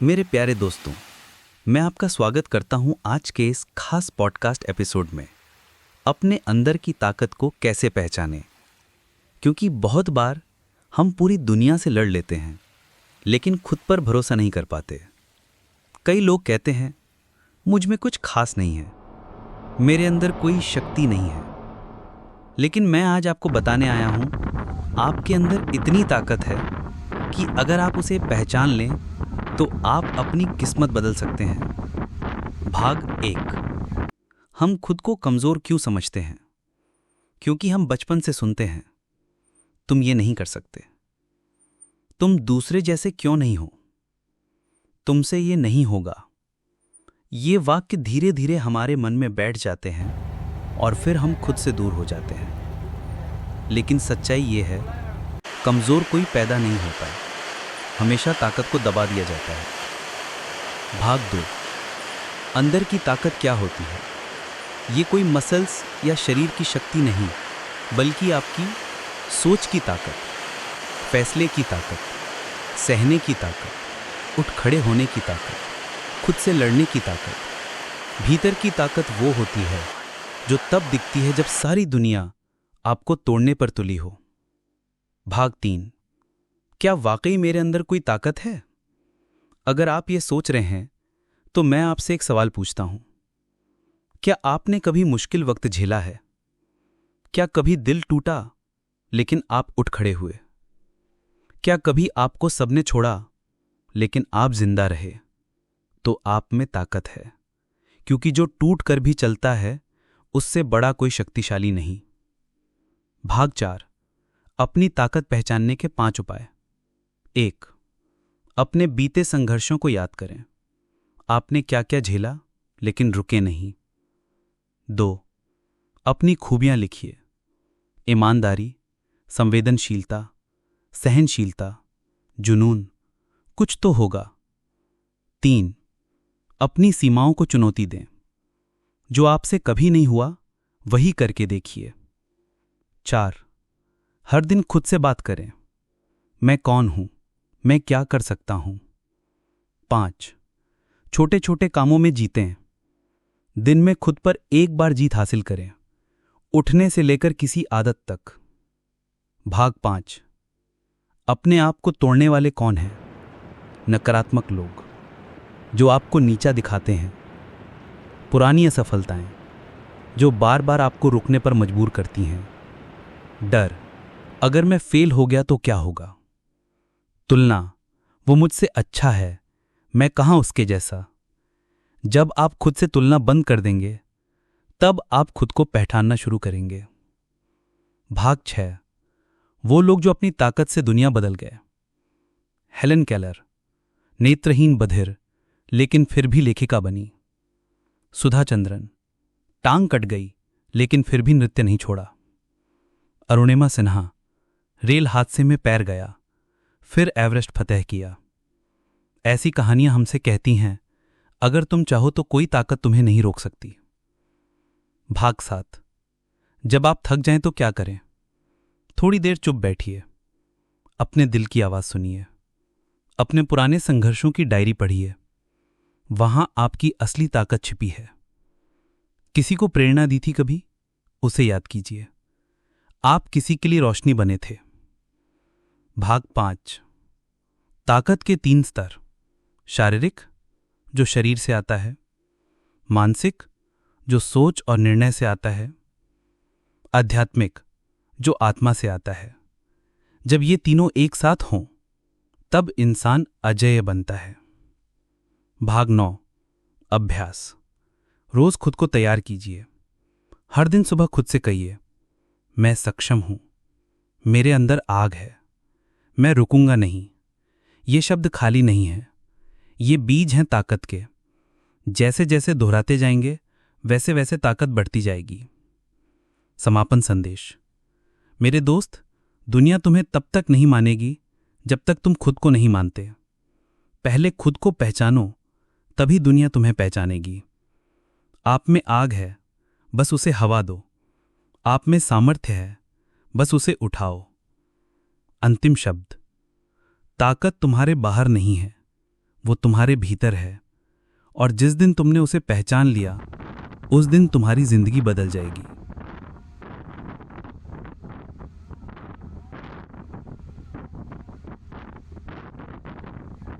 मेरे प्यारे दोस्तों, मैं आपका स्वागत करता हूं आज के इस खास पॉडकास्ट एपिसोड में। अपने अंदर की ताकत को कैसे पहचानें? क्योंकि बहुत बार हम पूरी दुनिया से लड़ लेते हैं, लेकिन खुद पर भरोसा नहीं कर पाते। कई लोग कहते हैं, मुझ में कुछ खास नहीं है, मेरे अंदर कोई शक्ति नहीं है। लेकिन मैं आज आपको बताने आया हूं, आपके अंदर इतनी ताकत है कि अगर आप उसे पहचान लें तो आप अपनी किस्मत बदल सकते हैं। भाग 1। हम खुद को कमजोर क्यों समझते हैं? क्योंकि हम बचपन से सुनते हैं, तुम ये नहीं कर सकते, तुम दूसरे जैसे क्यों नहीं हो, तुमसे ये नहीं होगा। ये वाक्य धीरे धीरे हमारे मन में बैठ जाते हैं और फिर हम खुद से दूर हो जाते हैं। लेकिन सच्चाई ये है, कमजोर कोई पैदा नहीं होता है, हमेशा ताकत को दबा दिया जाता है। भाग 2। अंदर की ताकत क्या होती है? ये कोई मसल्स या शरीर की शक्ति नहीं, बल्कि आपकी सोच की ताकत, फैसले की ताकत, सहने की ताकत, उठ खड़े होने की ताकत, खुद से लड़ने की ताकत। भीतर की ताकत वो होती है जो तब दिखती है जब सारी दुनिया आपको तोड़ने पर तुली हो। भाग 3। क्या वाकई मेरे अंदर कोई ताकत है? अगर आप ये सोच रहे हैं तो मैं आपसे एक सवाल पूछता हूं, क्या आपने कभी मुश्किल वक्त झेला है? क्या कभी दिल टूटा लेकिन आप उठ खड़े हुए? क्या कभी आपको सबने छोड़ा लेकिन आप जिंदा रहे? तो आप में ताकत है, क्योंकि जो टूट कर भी चलता है उससे बड़ा कोई शक्तिशाली नहीं। भाग 4। अपनी ताकत पहचानने के 5 उपाय। 1। अपने बीते संघर्षों को याद करें। आपने क्या क्या झेला लेकिन रुके नहीं। 2। अपनी खूबियां लिखिए। ईमानदारी, संवेदनशीलता, सहनशीलता, जुनून, कुछ तो होगा। 3। अपनी सीमाओं को चुनौती दें। जो आपसे कभी नहीं हुआ वही करके देखिए। 4। हर दिन खुद से बात करें, मैं कौन हूं, मैं क्या कर सकता हूं। 5। छोटे छोटे कामों में जीतें। दिन में खुद पर एक बार जीत हासिल करें, उठने से लेकर किसी आदत तक। भाग 5। अपने आप को तोड़ने वाले कौन हैं? नकारात्मक लोग, जो आपको नीचा दिखाते हैं। पुरानी असफलताएं, जो बार बार आपको रुकने पर मजबूर करती हैं। डर, अगर मैं फेल हो गया तो क्या होगा। तुलना, वो मुझसे अच्छा है, मैं कहां उसके जैसा। जब आप खुद से तुलना बंद कर देंगे तब आप खुद को पहचानना शुरू करेंगे। भाग 6। वो लोग जो अपनी ताकत से दुनिया बदल गए। हेलन केलर, नेत्रहीन बधिर लेकिन फिर भी लेखिका बनी। सुधा चंद्रन, टांग कट गई लेकिन फिर भी नृत्य नहीं छोड़ा। अरुणिमा सिन्हा, रेल हादसे में पैर गया, फिर एवरेस्ट फतह किया। ऐसी कहानियां हमसे कहती हैं, अगर तुम चाहो तो कोई ताकत तुम्हें नहीं रोक सकती। भाग 7। जब आप थक जाएं तो क्या करें? थोड़ी देर चुप बैठिए, अपने दिल की आवाज सुनिए, अपने पुराने संघर्षों की डायरी पढ़िए। वहां आपकी असली ताकत छिपी है। किसी को प्रेरणा दी थी कभी? उसे याद कीजिए। आप किसी के लिए रोशनी बने थे। भाग 5। ताकत के 3 स्तर। शारीरिक, जो शरीर से आता है। मानसिक, जो सोच और निर्णय से आता है। आध्यात्मिक, जो आत्मा से आता है। जब ये तीनों एक साथ हों तब इंसान अजेय बनता है। भाग 9। अभ्यास। रोज खुद को तैयार कीजिए। हर दिन सुबह खुद से कहिए, मैं सक्षम हूं, मेरे अंदर आग है, मैं रुकूंगा नहीं। ये शब्द खाली नहीं है, ये बीज हैं ताकत के। जैसे जैसे दोहराते जाएंगे वैसे वैसे ताकत बढ़ती जाएगी। समापन संदेश। मेरे दोस्त, दुनिया तुम्हें तब तक नहीं मानेगी जब तक तुम खुद को नहीं मानते। पहले खुद को पहचानो, तभी दुनिया तुम्हें पहचानेगी। आप में आग है, बस उसे हवा दो। आप में सामर्थ्य है, बस उसे उठाओ। अंतिम शब्द। ताकत तुम्हारे बाहर नहीं है, वो तुम्हारे भीतर है, और जिस दिन तुमने उसे पहचान लिया उस दिन तुम्हारी जिंदगी बदल जाएगी।